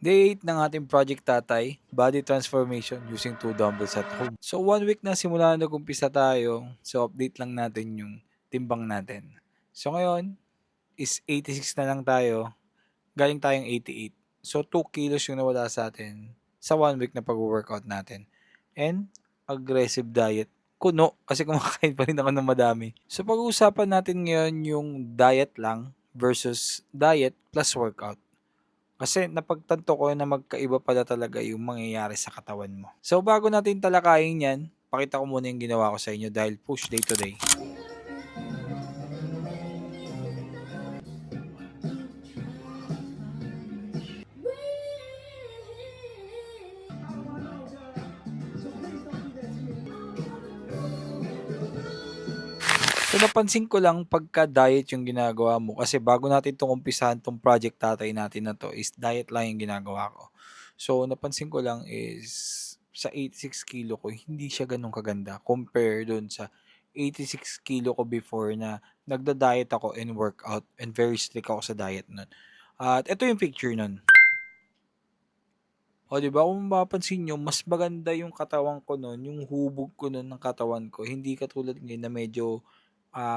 Day 8 ng ating Project Tatay, Body Transformation using 2 dumbbells at home. So 1 week na simula nag-umpisa tayo, so update lang natin yung timbang natin. So ngayon is 86 na lang tayo, galing tayong 88. So 2 kilos yung nawala sa atin sa 1 week na pag-workout natin. And aggressive diet. Kuno, kasi kumakain pa rin ako ng madami. So pag-uusapan natin ngayon yung diet lang versus diet plus workout. Kasi napagtanto ko na magkaiba pala talaga yung mangyayari sa katawan mo. So bago natin talakayin yan, pakita ko muna yung ginawa ko sa inyo dahil push day to day. So napansin ko lang pagka-diet yung ginagawa mo kasi bago natin 'tong umpisahan 'tong project tatay natin na 'to is diet lang yung ginagawa ko. So napansin ko lang is sa 86 kilo ko hindi siya gano'n kaganda compare dun sa 86 kilo ko before na nagda-diet ako and workout and very strict ako sa diet nun. At ito yung picture nun. O 'di ba kung mapapansin niyo mas maganda yung katawan ko nun, yung hubog ko nun ng katawan ko hindi katulad ngayon na medyo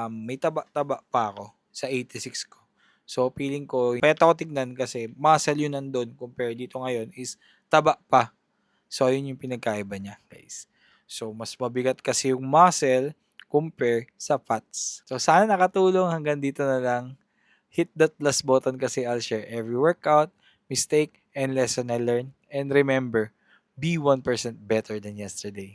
may taba-taba pa ako sa 86 ko. So, feeling ko payat ako tignan kasi muscle yun nandun compare dito ngayon is taba pa. So, yun yung pinagkaiba niya, guys. So, mas mabigat kasi yung muscle compare sa fats. So, sana nakatulong. Hanggang dito na lang. Hit that plus button kasi I'll share every workout, mistake, and lesson I learned. And remember, be 1% better than yesterday.